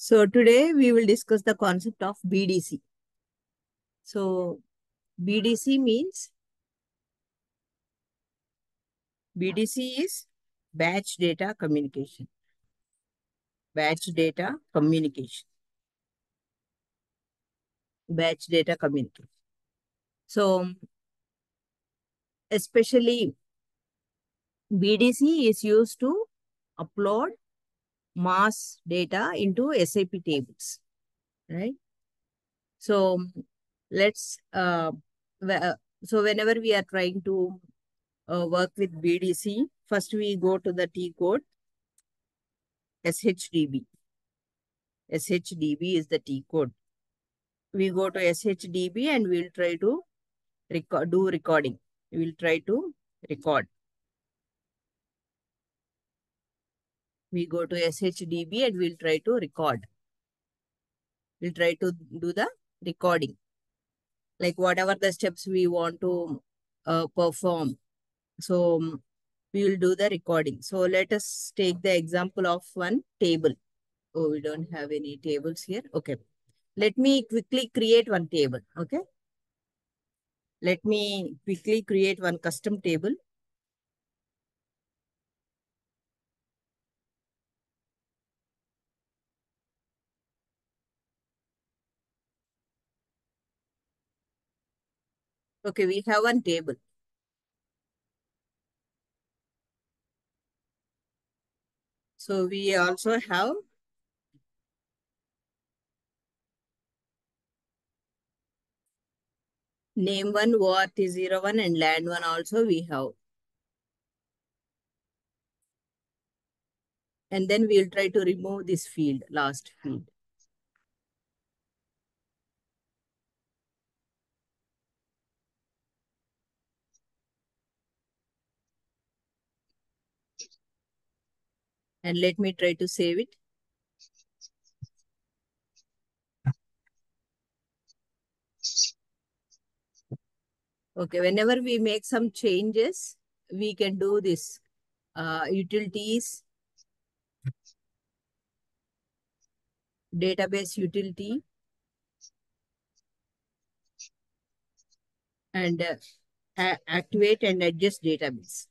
So today we will discuss the concept of BDC. So BDC means BDC is batch data communication. Batch data communication. Batch data communication. So especially BDC is used to upload mass data into SAP tables, right? So let's so whenever we are trying to work with BDC, first we go to the T code SHDB. SHDB is the T code. We go to SHDB and we'll try to do recording. We'll try to record. We go to SHDB and we'll try to record. We'll try to do the recording. Like whatever the steps we want to perform. So we will do the recording. So let us take the example of one table. Oh, we don't have any tables here. Okay. Let me quickly create one table. Okay. Let me quickly create one custom table. Okay, we have one table. So we also have name one, WART01 and land one also we have. And then we'll try to remove this field, last field. And let me try to save it. Okay, whenever we make some changes, we can do this. Utilities, database utility, and activate and adjust database.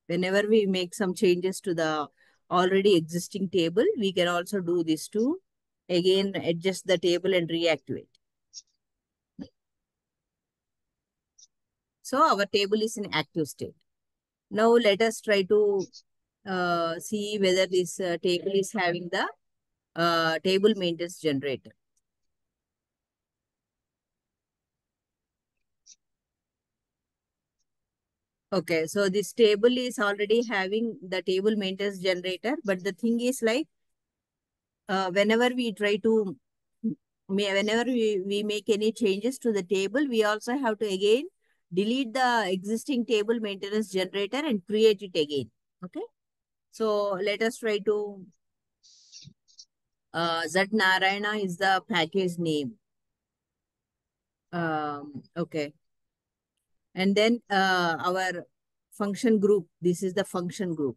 Whenever we make some changes to the already existing table, we can also do this to again adjust the table and reactivate. So our table is in active state. Now let us try to see whether this table is having the table maintenance generator. Okay, so this table is already having the table maintenance generator, but the thing is like whenever we try to, whenever we make any changes to the table, we also have to again delete the existing table maintenance generator and create it again. Okay, so let us try to, Z Narayana is the package name. Okay. And then our function group, this is the function group.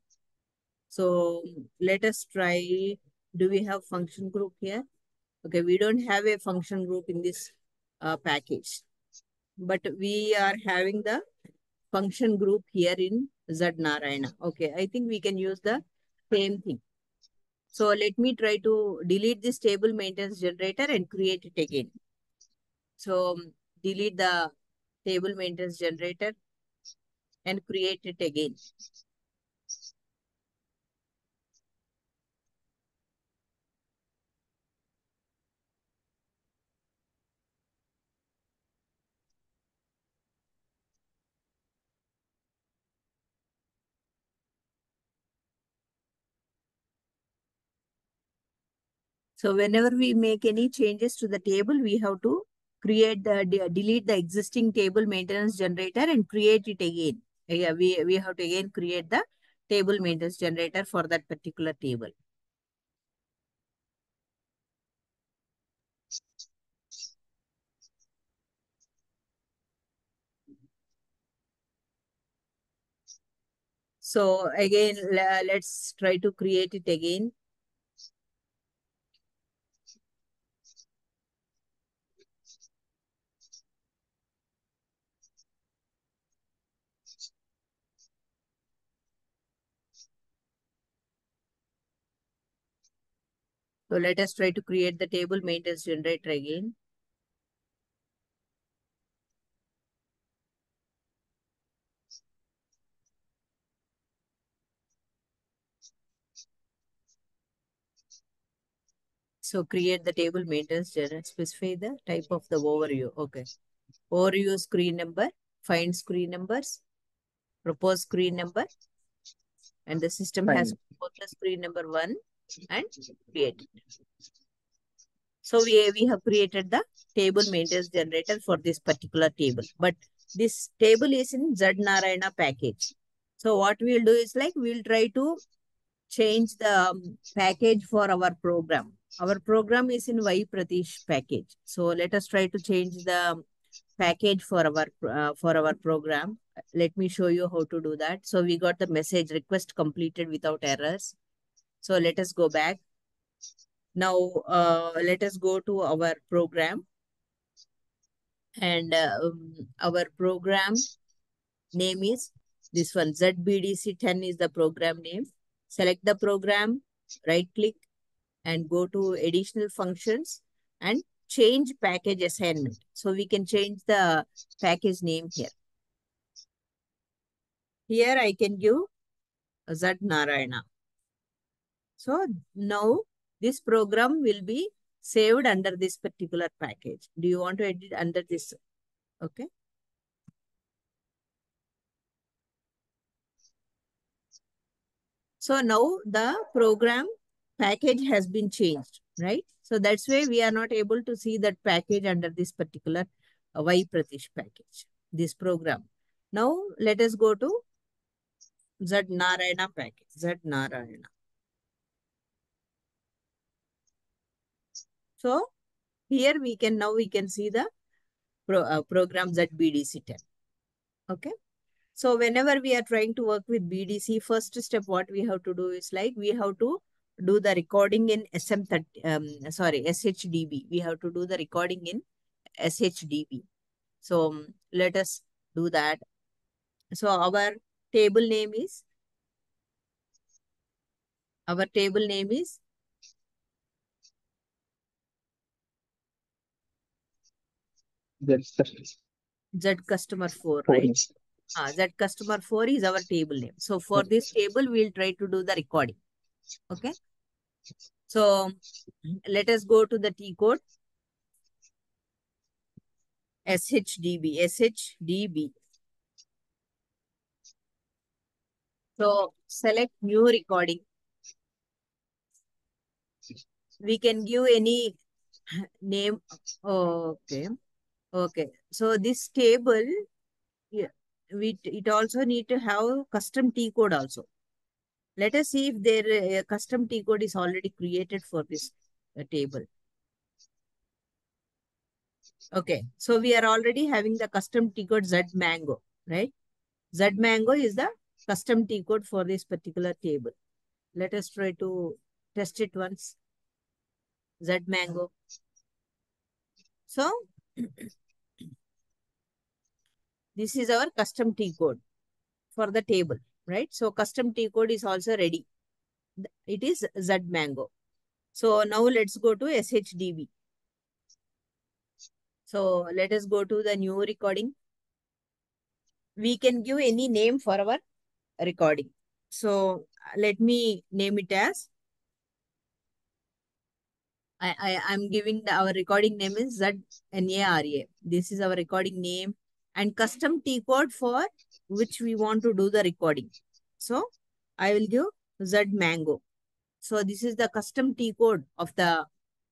So let us try, do we have function group here? Okay, we don't have a function group in this package, but we are having the function group here in Z Narayana. Okay, I think we can use the same thing. So let me try to delete this table maintenance generator and create it again. So delete the table maintenance generator and create it again. So whenever we make any changes to the table, we have to create delete the existing table maintenance generator and create it again. Yeah, we have to again create the table maintenance generator for that particular table. So again, let's try to create it again. So let us try to create the table maintenance generator again. So create the table maintenance generator, specify the type of the overview. Okay. Overview screen number, find screen numbers, propose screen number, and the system has both the screen number 1 and create. So we have created the table maintenance generator for this particular table. But this table is in Z Narayana package. So what we'll do is like we'll try to change the package for our program. Our program is in Y Pratish package. So let us try to change the package for our program. Let me show you how to do that. So we got the message request completed without errors. So let us go back. Now let us go to our program. And our program name is this one. ZBDC10 is the program name. Select the program, right click and go to additional functions and change package assignment. So we can change the package name here. Here I can give Z Narayana. So now this program will be saved under this particular package. Do you want to edit under this? Okay. So now the program package has been changed, right? So that's why we are not able to see that package under this particular Y Pratish package, this program. Now let us go to Z Narayana package, Z Narayana. So here we can, now we can see the program ZBDC10. Okay. So whenever we are trying to work with BDC, first step what we have to do is like we have to do the recording in SHDB. We have to do the recording in SHDB. So let us do that. So our table name is Z customer 4, right? Z customer 4 is our table name. So for this table, we'll try to do the recording. Okay. So let us go to the T code. SHDB. So select new recording. We can give any name. Okay. Okay. So this table, yeah, it also need to have custom T code also. Let us see if their custom T code is already created for this table. Okay. So we are already having the custom T code Z Mango, right? Z Mango is the custom T code for this particular table. Let us try to test it once. Z Mango. So this is our custom T code for the table, right? So custom T code is also ready. It is Z Mango. So now let's go to SHDB. So let us go to the new recording. We can give any name for our recording. So let me name it as, I'm giving our recording name is ZNARA. This is our recording name and custom T code for which we want to do the recording. So I will give Z Mango. So this is the custom T code of the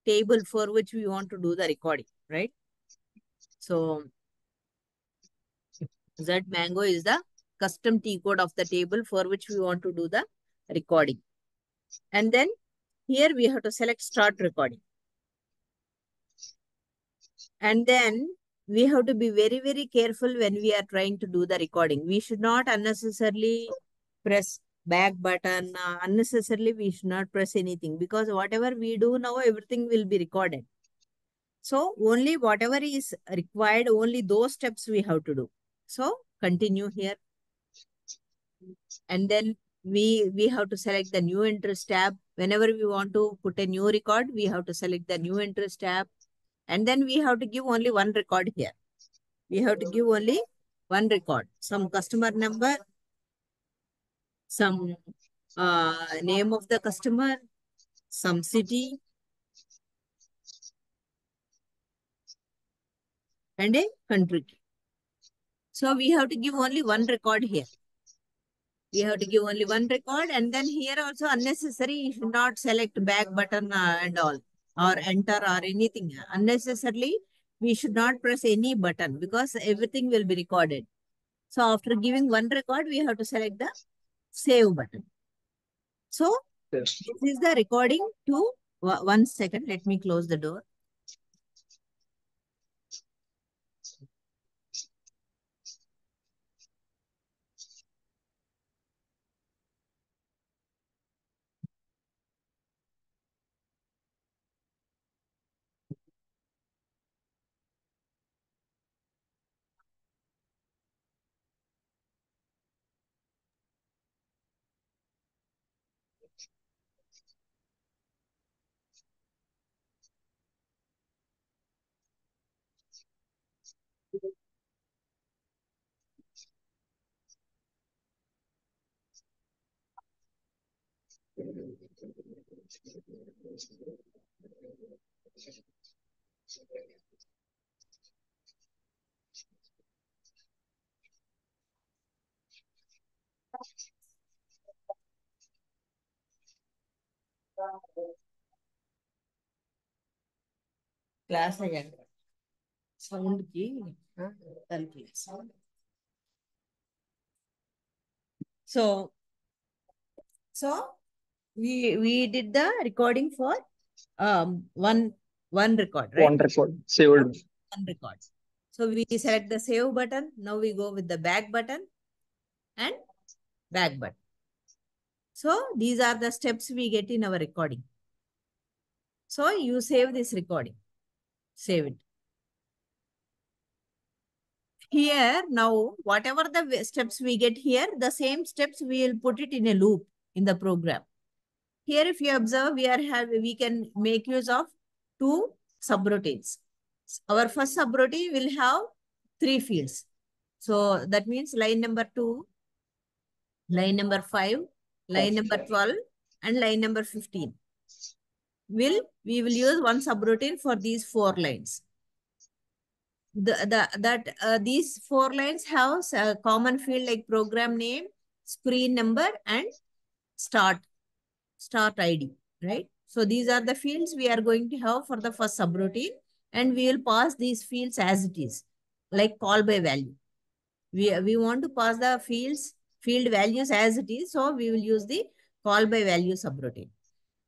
table for which we want to do the recording, right? So Z Mango is the custom T code of the table for which we want to do the recording. And then here we have to select start recording. And then we have to be very, very careful when we are trying to do the recording. We should not unnecessarily press back button. Unnecessarily, we should not press anything because whatever we do now, everything will be recorded. So only whatever is required, only those steps we have to do. So continue here. And then we have to select the new interest tab. Whenever we want to put a new record, we have to select the new interest tab. And then we have to give only one record here. We have to give only one record. Some customer number, some name of the customer, some city, and a country. So we have to give only one record here. We have to give only one record, and then here also unnecessary, you should not select back button and all, or enter or anything. Unnecessarily, we should not press any button because everything will be recorded. So after giving one record, we have to select the save button. So Yes. this is the recording to, 1 second, let me close the door. Class ayyanga. Sound ki, so we did the recording for one record, right? One record saved. One record. So we select the save button. Now we go with the back button and back button. So these are the steps we get in our recording. So you save this recording. Save it. Here now, whatever the steps we get here, the same steps we will put it in a loop in the program. Here, if you observe, we can make use of two subroutines. Our first subroutine will have 3 fields. So that means line number 2, line number 5, line number 12, and line number 15. We will use one subroutine for these 4 lines. These 4 lines have a common field like program name, screen number, and start ID, right? So these are the fields we are going to have for the first subroutine, and we will pass these fields as it is, like call by value. We want to pass the field values as it is, so we will use the call by value subroutine.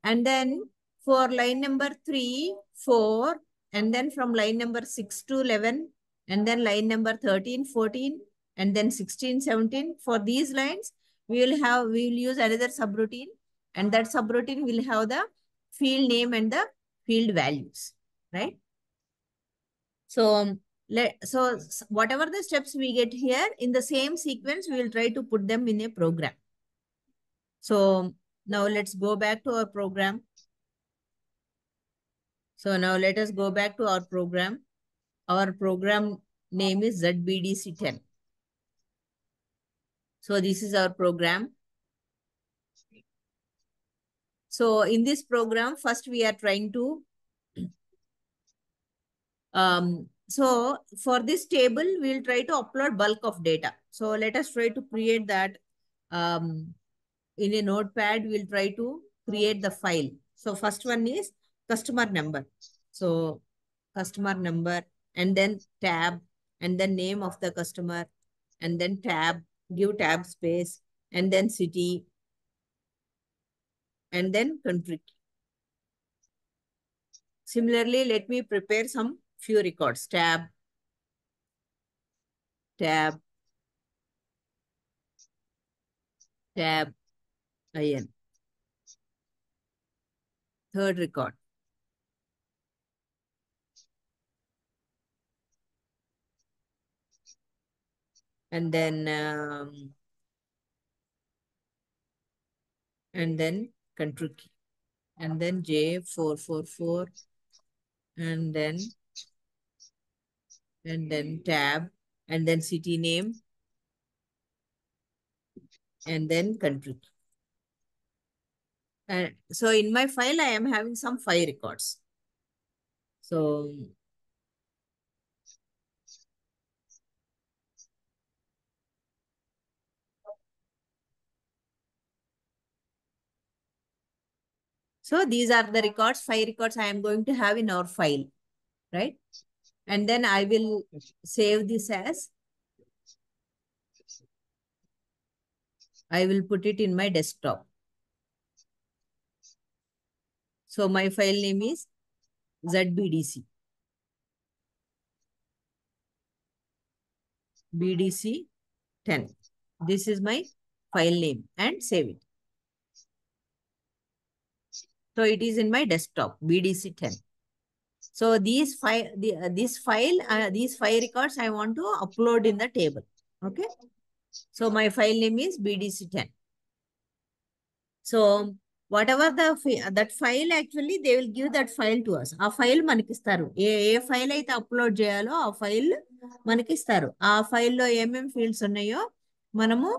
And then for line number 3, 4, and then from line number 6 to 11, and then line number 13, 14, and then 16, 17, for these lines, we will use another subroutine, and that subroutine will have the field name and the field values, right? So whatever the steps we get here, in the same sequence, we will try to put them in a program. So now let's go back to our program. So now let us go back to our program. Our program name is ZBDC10. So this is our program. So in this program, first we are trying to, so for this table, we'll try to upload bulk of data. So let us try to create that in a notepad. We'll try to create the file. So first one is customer number. So customer number, and then tab, and then name of the customer, and then tab, give tab space, and then city, and then country. Similarly, let me prepare some few records. Tab, tab in. Third record. And then country key. And then J444. And then tab. And then city name. And then country key. And so in my file, I am having some 5 records. So these are the records, 5 records I am going to have in our file, right? And then I will save this as, I will put it in my desktop. So my file name is ZBDC. BDC 10. This is my file name and save it. So it is in my desktop, BDC 10. So these five records I want to upload in the table. Okay. So my file name is BDC 10. So whatever that file, actually they will give that file to us. A file manikistaru. A file అయితే upload చేయాలో ఆ file మనకి ఇస్తారు. ఆ ఫైల్లో ఏమేం fields ఉన్నాయో మనము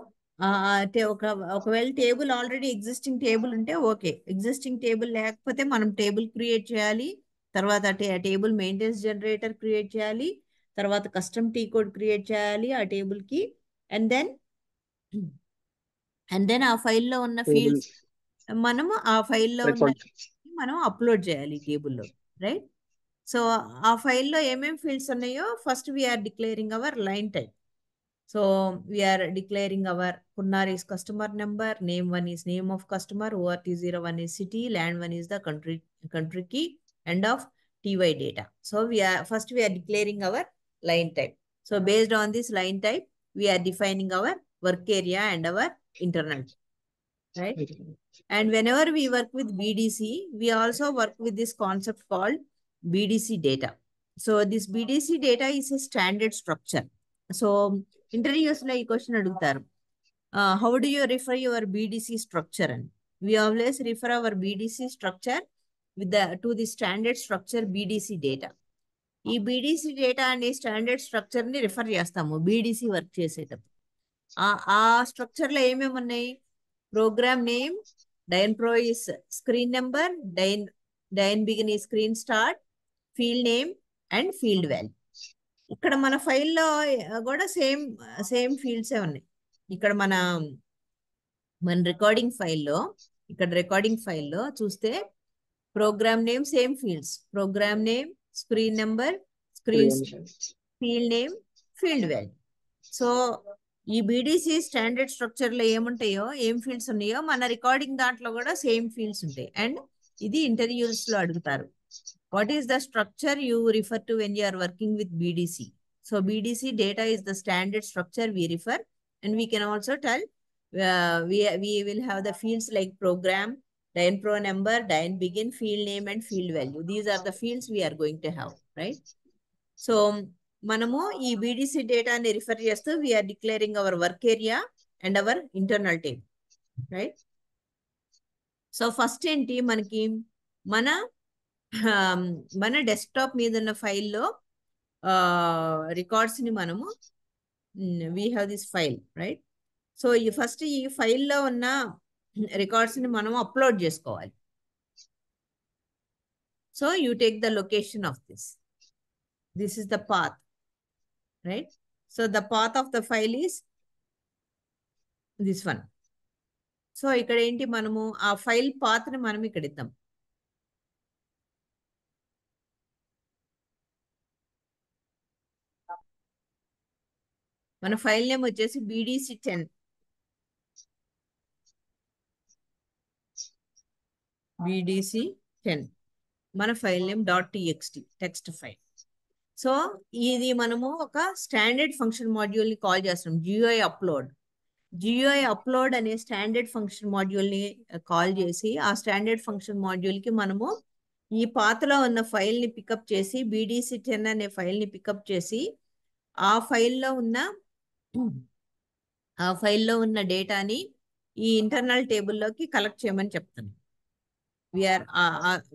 ఒకవేళ టేబుల్ ఆల్రెడీ ఎగ్జిస్టింగ్ టేబుల్ ఉంటే ఓకే. ఎగ్జిస్టింగ్ టేబుల్ లేకపోతే మనం టేబుల్ క్రియేట్ చేయాలి. తర్వాత టేబుల్ మెయింటెనెన్స్ జనరేటర్ క్రియేట్ చేయాలి. తర్వాత కస్టమ్ టీ కోడ్ క్రియేట్ చేయాలి ఆ టేబుల్కి. అండ్ దెన్ ఆ ఫైల్లో ఉన్న ఫీల్డ్స్ మనము ఆ ఫైల్లో ఉన్న మనం అప్లోడ్ చేయాలి టేబుల్లో, రైట్? సో ఆ ఫైల్లో ఏమేమి ఫీల్డ్స్ ఉన్నాయో first we are declaring our line type. So we are declaring our Punnar is customer number, name 1 is name of customer, ORT01 is city, land 1 is the country key, end of TY data. So we are declaring our line type. So based on this line type, we are defining our work area and our internal, right? And whenever we work with BDC, we also work with this concept called BDC data. So this BDC data is a standard structure. So interviews lo ee question adugtaru. How do you refer your BDC structure? And we always refer our BDC structure to the standard structure BDC data. ఈ BDC data అనే standard structure ని refer చేస్తాము BDC work చేసేటప్పుడు. ఆ structure లో ఏమేమి ఉన్నాయి? Program name, DynPro is screen number, DynBegin is screen start, field name and field value. ఇక్కడ మన ఫైల్లో కూడా సేమ్ ఫీల్డ్సే ఉన్నాయి. ఇక్కడ మన రికార్డింగ్ ఫైల్లో చూస్తే program name same fields, program name, screen number, field name, field value. So ఈ బీడీసీ స్టాండర్డ్ స్ట్రక్చర్ లో ఏముంటాయో, ఏం ఫీల్డ్స్ ఉన్నాయో మన రికార్డింగ్ దాంట్లో కూడా సేమ్ ఫీల్డ్స్ ఉంటాయి. అండ్ ఇది ఇంటర్వ్యూస్ లో అడుగుతారు. What is the structure you refer to when you are working with BDC? So BDC data is the standard structure we refer, and we can also tell we will have the fields like program, DynPro number, DynBegin, field name and field value. These are the fields we are going to have, right? So మనము ఈ BDC data ని refer చేస్తూ we are declaring our work area and our internal table, right? So first ఏంటి, మనకి మన desktop మీద ఉన్న ఫైల్లో రికార్డ్స్ ని మనము we have this file, right? So ఈ ఫైల్లో ఉన్న రికార్డ్స్ ని మనం అప్లోడ్ చేసుకోవాలి. So you take the location of this is the path, right? So the path of the file is this one. So ఇక్కడ ఏంటి, మనము ఆ ఫైల్ పాత్ ని మనం ఇక్కడ ఇద్దాం. మన ఫైల్ నేమ్ వచ్చేసి BDC 10. BDC 10 మన file name .txt text file. So ఇది మనము ఒక స్టాండర్డ్ ఫంక్షన్ మాడ్యూల్ ని కాల్ చేస్తున్నాం, GUI అప్లోడ్. GUI అప్లోడ్ అనే స్టాండర్డ్ ఫంక్షన్ మాడ్యూల్ని కాల్ చేసి ఆ స్టాండర్డ్ ఫంక్షన్ మాడ్యూల్కి మనము ఈ పాత్లో ఉన్న ఫైల్ని పికప్ చేసి BDC10 అనే ఫైల్ని పికప్ చేసి ఆ ఫైల్లో ఉన్న డేటాని ఈ ఇంటర్నల్ టేబుల్లోకి కలెక్ట్ చేయమని చెప్తాను.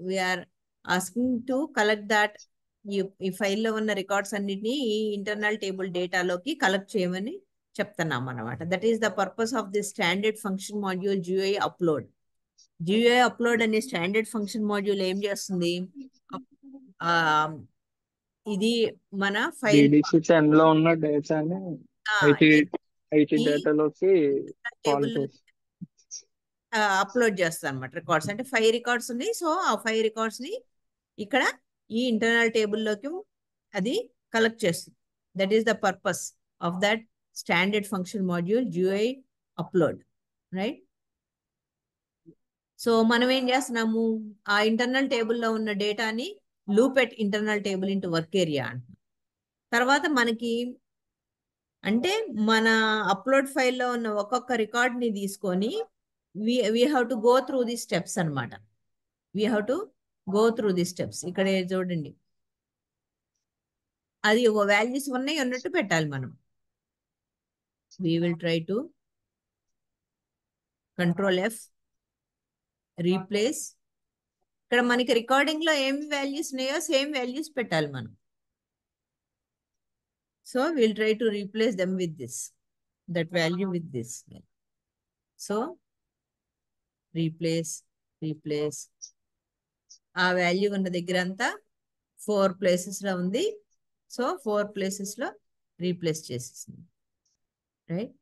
We are asking to collect that ఈ ఫైల్లో ఉన్న రికార్డ్స్ అన్నిటినీ ఈ ఇంటర్నల్ టేబుల్ డేటాలోకి కలెక్ట్ చేయమని చెప్తున్నాం అనమాట. That is the purpose of the standard function module GUI upload. GUI upload అనే స్టాండర్డ్ ఫంక్షన్ మాడ్యూల్ ఏం చేస్తుంది? ఇది మన ఫైల్ BDC10 లో ఉన్న డేటాని ఐటీ డేటాలోకి టేబుల్ అప్లోడ్ చేస్తాను అనమాట. రికార్డ్స్ అంటే 5 రికార్డ్స్ ఉన్నాయి. సో ఆ 5 రికార్డ్స్ ని ఇక్కడ ఈ ఇంటర్నల్ టేబుల్లోకి అది కలెక్ట్ చేస్తుంది. That is the purpose of that standard function module GUI upload, right? So మనం ఏం చేస్తున్నాము, ఆ ఇంటర్నల్ టేబుల్లో ఉన్న డేటాని loop at internal table into work area అంటున్నాం. తర్వాత మనకి అంటే మన అప్లోడ్ ఫైల్లో ఉన్న ఒక్కొక్క రికార్డ్ని తీసుకొని we have to go through the steps అన్నమాట. we have to go through the steps. ఇక్కడ చూడండి, అది ఒక వాల్యూస్ ఉన్నాయి అన్నట్టు పెట్టాలి మనం. we will try to Control F, replace. ఇక్కడ మనకి రికార్డింగ్ లో ఏం వాల్యూస్ ఉన్నాయో సేమ్ వాల్యూస్ పెట్టాలి మనం. So we'll try to replace them with this, that value with this. So replace ఆ వాల్యూ ఉన్న దగ్గర అంతా 4 ప్లేసెస్ లో ఉంది. సో 4 ప్లేసెస్ లో రీప్లేస్ చేసేసింది, right?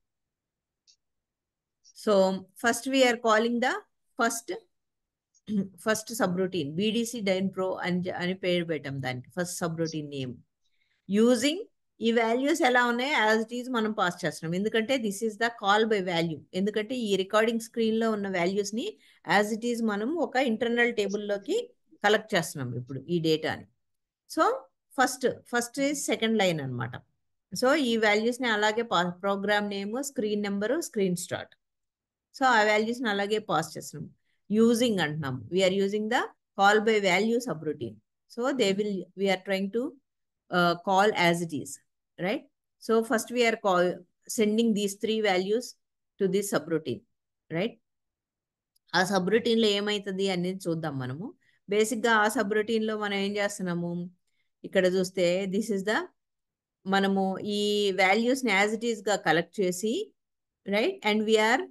So first we are calling the first subroutine BDC10 Pro అని పేరు పెట్టాం దానికి. ఫస్ట్ సబ్రొటీన్ నేమ్ యూజింగ్ ఈ వాల్యూస్ ఎలా ఉన్నాయో యాజ్ ఇట్ ఈజ్ మనం పాస్ చేస్తున్నాం. ఎందుకంటే this is the call by value. ఎందుకంటే ఈ రికార్డింగ్ స్క్రీన్ లో ఉన్న వాల్యూస్ ని యాజ్ ఇట్ ఈజ్ మనం ఒక ఇంటర్నల్ టేబుల్లోకి కలెక్ట్ చేస్తున్నాం ఇప్పుడు ఈ డేటాని. So first is second line అనమాట. సో ఈ వాల్యూస్ ని అలాగే program name, screen number, screen start. So ఆ వాల్యూస్ ని అలాగే పాస్ చేస్తున్నాం. యూజింగ్ అంటున్నాం, we are using the call by value subroutine. So we are trying to call as it is, right? So first we are sending these 3 values to this subroutine, right? ఆ subroutine లో ఏమైతుంది అనేది చూద్దాం మనము. బేసిక్ గా ఆ సబ్రొటీన్ లో మనం ఏం చేస్తున్నాము, ఇక్కడ చూస్తే దిస్ ఇస్ ద మనము ఈ వాల్యూస్ ని యాజ్ ఇట్ ఈస్ గా కలెక్ట్ చేసి, right, and we are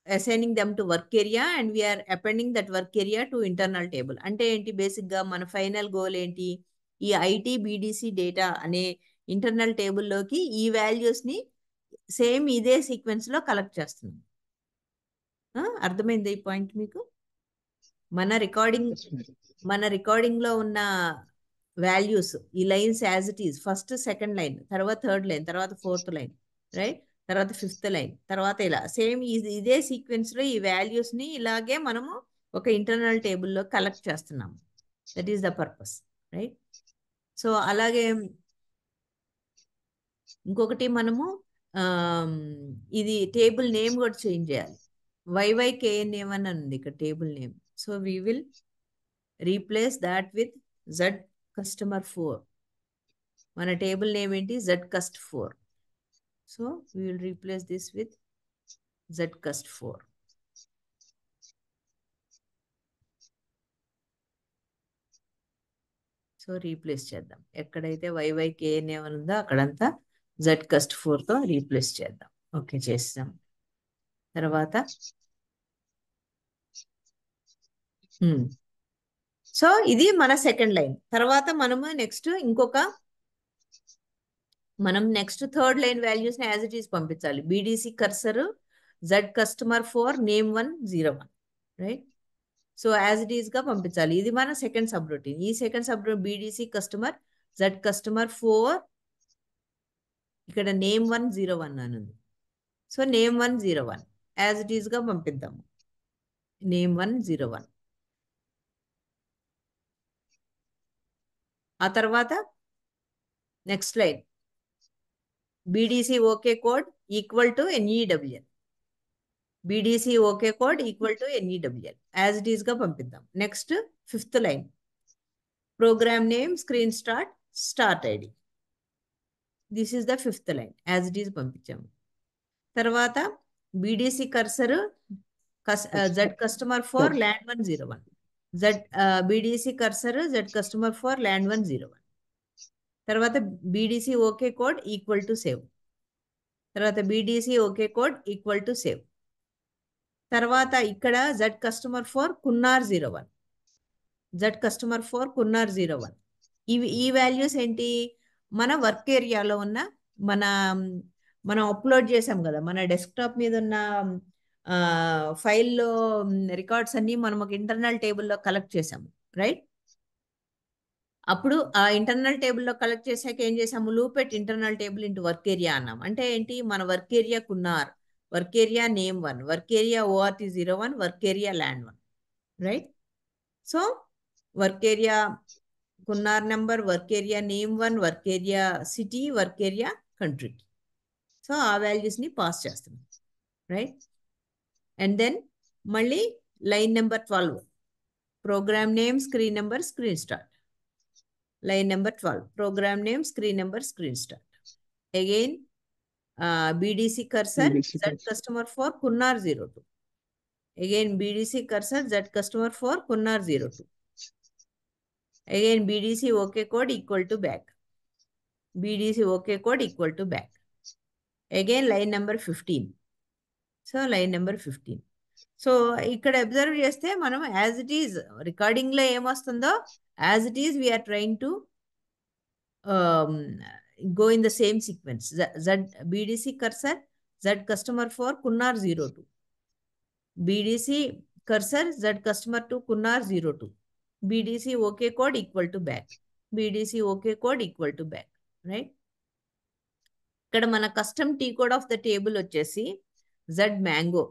assigning them to work area and we are appending that work area to internal table. అంటే ఏంటి, బేసిక్ గా మన ఫైనల్ గోల్ ఏంటి, ఈ IT BDC డేటా అనే ఇంటర్నల్ టేబుల్లోకి ఈ వాల్యూస్ ని సేమ్ ఇదే సీక్వెన్స్ లో కలెక్ట్ చేస్తున్నాం. అర్థమైంది ఈ పాయింట్ మీకు? మన రికార్డింగ్ లో ఉన్న వాల్యూస్ ఈ lines as it is, first second line, తర్వాత థర్డ్ లైన్, తర్వాత ఫోర్త్ లైన్, రైట్, తర్వాత ఫిఫ్త్ లైన్, తర్వాత ఇలా సేమ్ ఇదే సీక్వెన్స్ లో ఈ వాల్యూస్ ని ఇలాగే మనము ఒక ఇంటర్నల్ టేబుల్లో కలెక్ట్ చేస్తున్నాం. That is the purpose, right? So అలాగే ఇంకొకటి మనము ఇది టేబుల్ నేమ్ కూడా చేంజ్ చేయాలి. YYKName అని ఉంది ఇక్కడ table name. So we will replace that with ZCustomer4. మన టేబుల్ నేమ్ ఏంటి, ZCust4. So we will replace this with ZCust4. So replace చేద్దాం. ఎక్కడైతే YYKName ఉందో అక్కడంతా ZCust4 తో రీప్లేస్ చేద్దాం. ఓకే, చేస్తాం. తర్వాత సో ఇది మన సెకండ్ లైన్. తర్వాత మనము నెక్స్ట్ థర్డ్ లైన్ వాల్యూస్ ని యాజ్ ఇట్ ఈస్ పంపించాలి. BDC cursor ZCustomer4 name101, right? So as it is గా పంపించాలి. ఇది మన సెకండ్ సబ్రొటీన్. ఈ second subroutine BDC customer ZCustomer4 ఇక్కడ name101 అని ఉంది. So name101 as it is గా పంపిద్దాము. name101. ఆ తర్వాత next line BDC OK code equal to NEWN. BDC okay code equal to NEWL as it is గా పంపిద్దాం. Next 5th line program name screen start ID. This is the 5th line as it is పంపించాము. తర్వాత BDC cursor Z customer for land 101. BDC cursor Z customer for land 101. తర్వాత BDC okay code equal to save. తర్వాత BDC okay code equal to save. తర్వాత ఇక్కడ Z customer for కున్నార్ 01. Z customer for కున్నార్ 01. ఈ values ఏంటి? మన work ఏరియాలో ఉన్న మనం అప్లోడ్ చేసాం కదా, మన డెస్క్టాప్ మీద ఉన్న ఫైల్లో రికార్డ్స్ అన్ని మనం ఒక ఇంటర్నల్ టేబుల్లో కలెక్ట్ చేసాము, రైట్? అప్పుడు ఆ ఇంటర్నల్ టేబుల్లో కలెక్ట్ చేశాక ఏం చేసాము? Loop at internal table into work area అన్నాం. అంటే ఏంటి? మన వర్క్ ఏరియా కున్నార్, work area name 1, work area ORT 01, work area land 1, right? So work area కున్నార్ number, work area name 1, work area city, work area country. So ఆ వాల్యూస్ని pass చేస్తున్నాం, right? And then మళ్ళీ line number 12 program name screen number screen start. Line number 12 program name screen number screen start. Again BDC cursor Z customer for కున్నార్ 02. Again BDC cursor Z customer for కున్నార్ 02. Again BDC okay code equal to back. BDC okay code equal to back. Again line number 15. So line number 15. So ఇక్కడ observe చేస్తే మనం as it is రికార్డింగ్లో ఏమొస్తుందో as it is we're trying to go in the same sequence. BDC cursor Z customer for కున్నార్ 02. BDC cursor Z customer to కున్నార్ 02. BDC OK code equal to back. BDC OK code equal to back, right? ఇక్కడ మన custom T code of the table వచ్చేసి Z mango.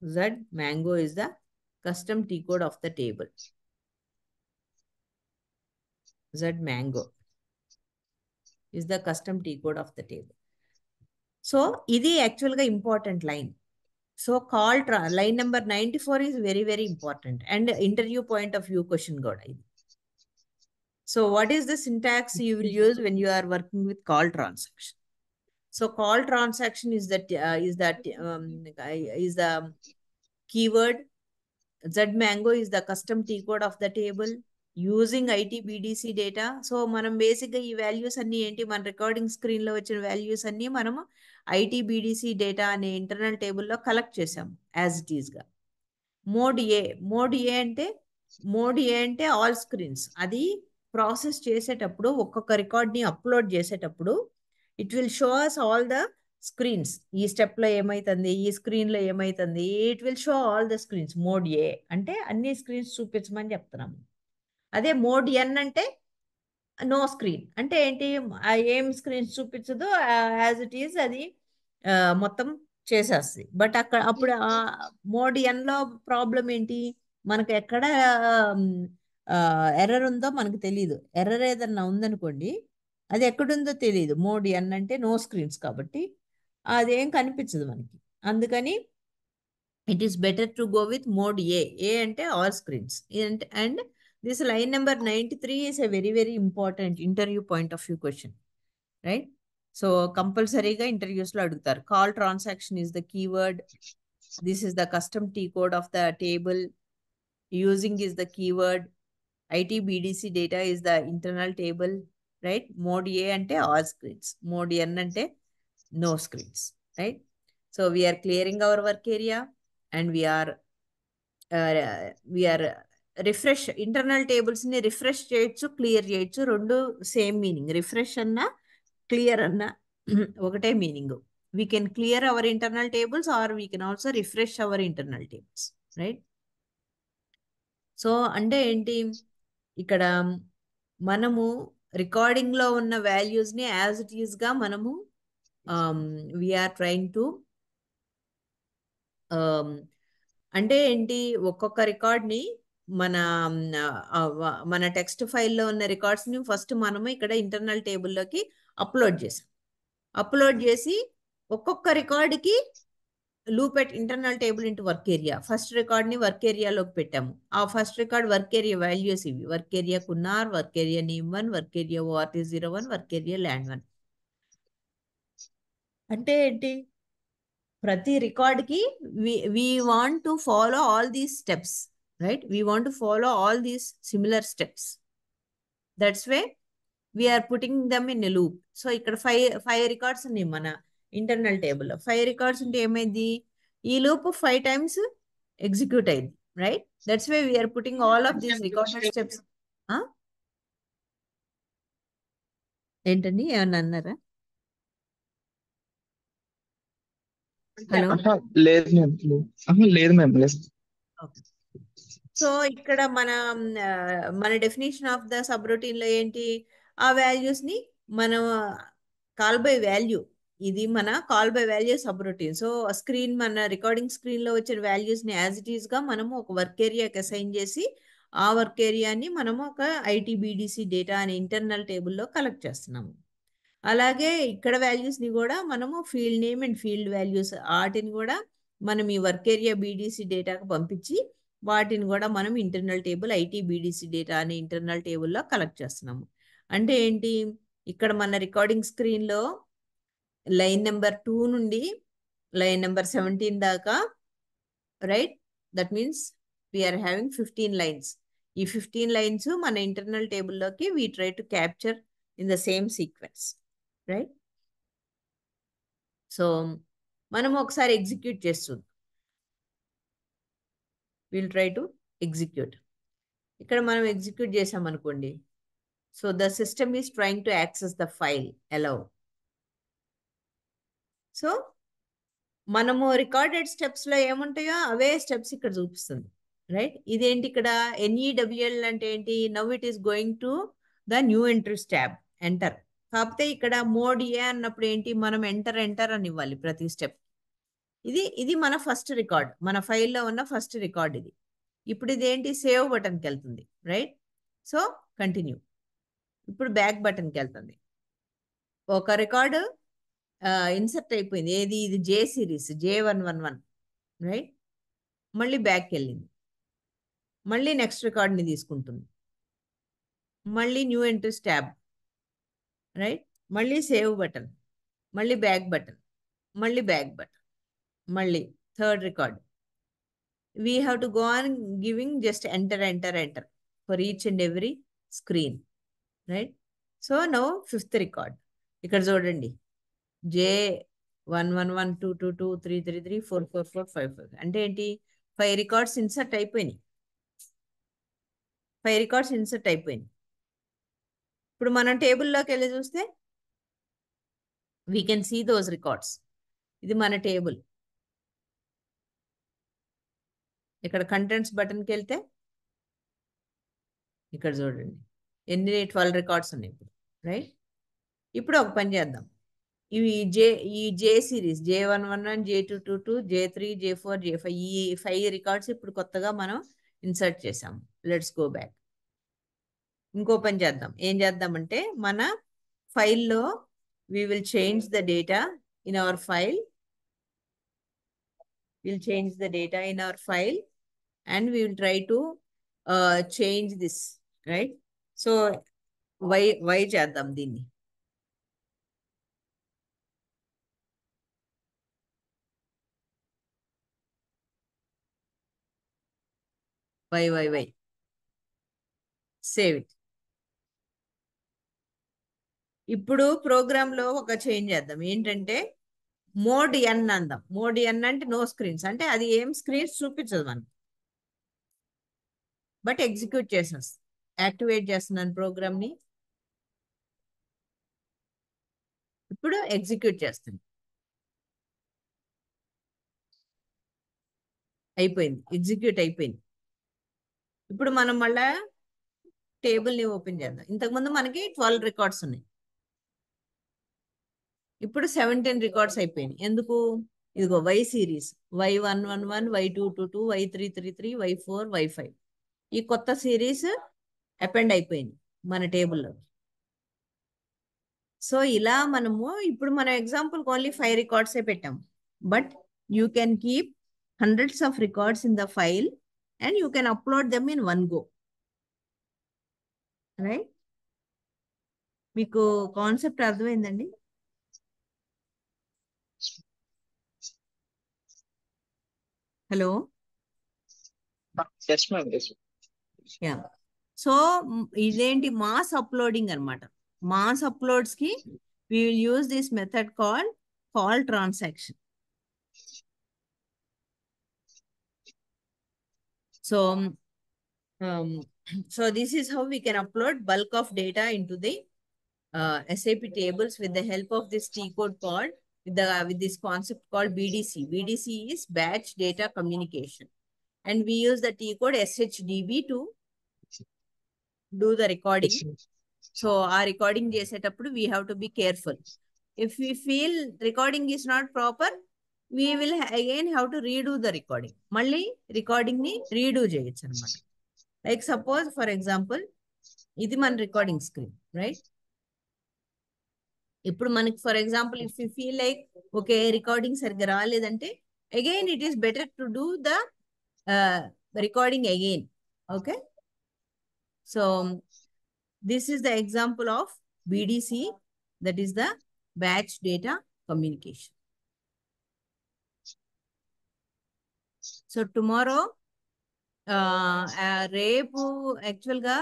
Z mango is the custom T code of the table. Z mango is the custom T code of the table. So ఇది యాక్చువల్గా important line. So line number 94 is very, very important and interview point of view question కూడా ఇది. So what is the syntax you will use when you are working with call transaction? So call transaction is the keyword. Z mango is the custom T code of the table using IT BDC data. So మనం బేసిక్గా ఈ values అన్ని ఏంటి? మన recording స్క్రీన్లో వచ్చిన values అన్ని మనము IT BDC డేటా అనే ఇంటర్నల్ టేబుల్లో కలెక్ట్ చేసాము యాజ్ ఇట్ ఈస్గా. మోడ్ ఏ అంటే ఆల్ స్క్రీన్స్. అది ప్రాసెస్ చేసేటప్పుడు ఒక్కొక్క రికార్డ్ని అప్లోడ్ చేసేటప్పుడు it will show us all the screens. ఈ స్టెప్లో ఏమవుతుంది, ఈ స్క్రీన్లో ఏమవుతుంది, it will show all the screens. Mode A అంటే అన్ని స్క్రీన్స్ చూపించమని చెప్తున్నాము. అదే మోడ్ ఎన్ అంటే నో స్క్రీన్ అంటే ఏంటి? ఏం స్క్రీన్స్ చూపించదో యాజ్ ఇట్ ఈజ్ అది మొత్తం చేసేస్తుంది. బట్ అప్పుడు మోడ్ ఎన్లో ప్రాబ్లం ఏంటి? మనకు ఎక్కడ ఎర్రర్ ఉందో మనకు తెలియదు. ఎర్రర్ ఏదన్నా ఉందనుకోండి, అది ఎక్కడుందో తెలియదు. మోడ్ ఎన్ అంటే నో స్క్రీన్స్ కాబట్టి అదేం కనిపించదు మనకి. అందుకని it is better to go with mode A అంటే all screens. And this line number 93 is a very, very important interview point of view question, right? So compulsory ga interviews lo adugutar. Call transaction is the keyword. This is the custom T code of the table. Using is the keyword. IT BDC data is the internal table, right? Mode A ante all screens. Mode N ante no screens, right? So we are clearing our work area and we are refresh internal tables ని refresh చేయొచ్చు, clear చేయొచ్చు. రెండు same meaning. Refresh అన్నా clear అన్నా ఒకటే meaning. We can clear our internal tables or we can also refresh our internal tables, right? So అంటే ఏంటి? ఇక్కడ మనము రికార్డింగ్లో ఉన్న వాల్యూస్ని యాజ్ ఇట్ ఈస్గా మనము వీఆర్ ట్రైంగ్ టు అంటే ఏంటి? ఒక్కొక్క రికార్డ్ని మన టెక్స్ట్ ఫైల్లో ఉన్న రికార్డ్స్ని ఫస్ట్ మనము ఇక్కడ ఇంటర్నల్ టేబుల్లోకి అప్లోడ్ చేసాం. అప్లోడ్ చేసి ఒక్కొక్క రికార్డుకి loop at internal table into work area. First record ni work area లోకి పెట్టాము. ఆ first record work area values ఇవి. వర్క్ ఏరియా కున్నార్, work area name 1, work area ORT01, work area land 1. అంటే ఏంటి? ప్రతి రికార్డ్కి we want to follow all these steps, right? We want to follow all these similar steps. That's why we are putting them in a loop. So ఇక్కడ five records ఉన్నాయి మన internal టేబుల్లో. 5 records ఉంటే ఏమైంది? ఈ లోపు 5 times ఎగ్జిక్యూట్ అయింది, రైట్? That's why we are putting all of these recorded steps. ఏంటండి, ఏమన్నా అన్నారా? హలో, లేదు మ్యామ్, లేదు మ్యామ్, లేదు. సో ఇక్కడ మన definition of the sub routine లో ఏంటి? ఆ వాల్యూస్ ని మనం కాల్ బై వాల్యూ, ఇది మన call by value sub routine. So screen, మన రికార్డింగ్ స్క్రీన్ లో వచ్చిన వాల్యూస్ ని యాజ్ ఇట్ ఈస్ గా మనము ఒక వర్క్ ఏరియాకి అసైన్ చేసి ఆ వర్క్ ఏరియాని మనము ఒక ఐటీబీడీసీ డేటా అనే ఇంటర్నల్ టేబుల్లో కలెక్ట్ చేస్తున్నాము. అలాగే ఇక్కడ వాల్యూస్ ని కూడా మనము field name and field values వాటిని కూడా మనం ఈ వర్క్ ఏరియా బీడీసీ డేటాకు పంపించి వాటిని కూడా మనం ఇంటర్నల్ టేబుల్ ఐటీబీడీసీ డేటా అనే ఇంటర్నల్ టేబుల్లో కలెక్ట్ చేస్తున్నాము. అంటే ఏంటి? ఇక్కడ మన రికార్డింగ్ స్క్రీన్లో లైన్ నెంబర్ 2 నుండి లైన్ నెంబర్ 17 దాకా, right? That means we're having 15 lines. ఈ 15 లైన్స్ మన ఇంటర్నల్ టేబుల్లోకి we try to capture in the same sequence, right? So మనం ఒకసారి ఎగ్జిక్యూట్ చేస్తుంది. Will try to execute. ఇక్కడ మనం ఎగ్జిక్యూట్ చేసామనుకోండి. So the system is trying to access the file allow. So మనము రికార్డెడ్ స్టెప్స్లో ఏముంటాయో అవే స్టెప్స్ ఇక్కడ చూపిస్తుంది, రైట్? ఇదేంటి ఇక్కడ NEWL అంటే ఏంటి? Now it is going to the new entries tab, enter. కాకపోతే ఇక్కడ మోడ్ ఏ అన్నప్పుడు ఏంటి? మనం ఎంటర్ అని ఇవ్వాలి ప్రతి స్టెప్. ఇది మన ఫస్ట్ రికార్డ్, మన ఫైల్లో ఉన్న ఫస్ట్ రికార్డ్ ఇది. ఇప్పుడు ఇదేంటి? సేవ్ బటన్కి వెళ్తుంది, రైట్? So continue. ఇప్పుడు బ్యాక్ బటన్కి వెళ్తుంది. ఒక రికార్డు ఇన్సర్ట్ అయిపోయింది. ఏది? ఇది జే సిరీస్ J111, రైట్? మళ్ళీ బ్యాక్కి వెళ్ళింది. మళ్ళీ నెక్స్ట్ రికార్డ్ని తీసుకుంటుంది. మళ్ళీ న్యూ ఎంట్రీస్ ట్యాబ్, రైట్? మళ్ళీ సేవ్ బటన్, మళ్ళీ బ్యాక్ బటన్, మళ్ళీ బ్యాక్ బటన్, మళ్ళీ third record. We have to go on giving just enter for each and every screen, right? So now fifth record. ఇక్కడ చూడండి, J11122233344455. అంటే ఏంటి? 5 records insert అయిపోయినాయి. 5 records insert అయిపోయినాయి. ఇప్పుడు మనం టేబుల్లోకి వెళ్ళి చూస్తే we can see those records. ఇది మన టేబుల్. ఇక్కడ కంటెంట్స్ బటన్కి వెళ్తే ఇక్కడ చూడండి ఎన్ని 12 రికార్డ్స్ ఉన్నాయి ఇప్పుడు, రైట్? ఇప్పుడు ఒక పని చేద్దాం. ఈ జే series J111, J222, J3, J4, J5 ఈ 5 రికార్డ్స్ ఇప్పుడు కొత్తగా మనం ఇన్సర్ట్ చేసాము. Let's go back. ఇంకో పని చేద్దాం. ఏం చేద్దామంటే మన ఫైల్లో we will change the data in our file. We'll change the data in our file and we will try to change this, right? So why చేద్దాం దీన్ని. why save it. ఇప్పుడు ప్రోగ్రాంలో ఒక చేంజ్ చేద్దాం. ఏంటంటే మోడ్ N అందాం. Mode N అంటే no screens, అంటే అది ఏం స్క్రీన్స్ చూపించదు మనం, బట్ ఎగ్జిక్యూట్ చేసేస్తాం. యాక్టివేట్ చేస్తున్నాను ప్రోగ్రామ్ని. ఇప్పుడు ఎగ్జిక్యూట్ చేస్తాను. అయిపోయింది, ఎగ్జిక్యూట్ అయిపోయింది. ఇప్పుడు మనం మళ్ళా టేబుల్ని ఓపెన్ చేద్దాం. ఇంతకుముందు మనకి 12 రికార్డ్స్ ఉన్నాయి, ఇప్పుడు 17 రికార్డ్స్ అయిపోయినాయి. ఎందుకు? ఇదిగో Y series Y111, Y222, Y333, Y4, Y5 ఈ కొత్త సిరీస్ అపెండ్ అయిపోయింది మన టేబుల్లో. సో ఇలా మనము ఇప్పుడు మన ఎగ్జాంపుల్ ఓన్లీ 5 రికార్డ్సే పెట్టాము, but you can keep hundreds of records in the file and you can upload them in one go. Right? మీకు కాన్సెప్ట్ అర్థమైందండి? Hello. Yes ma'am. Yeah. So ఇదేంటి మాస్ అప్లోడింగ్ అనమాట. మాస్ అప్లోడ్స్ కి we will use this method called call transaction. So so this is how we can upload bulk of data into the SAP tables with the help of this T code called with this concept called BDC. BDC is batch data communication, and we use the T code SHDB to do the recording. So our recording చేసేటప్పుడు we have to be careful. If we feel recording is not proper, we will again have to redo the recording. మళ్ళీ recording ని redo చేయొచ్చు అనమాట. Like suppose for example, ఇది మన recording screen, right? ఇప్పుడు మనకి for example if you feel like okay recording సరిగ్గా రాలేదంటే again it is better to do the recording again. Okay, so this is the example of BDC, that is the batch data communication. So tomorrow రేపు యాక్చువల్గా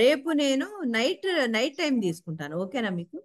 రేపు నేను night time తీసుకుంటాను. ఓకేనా మీకు?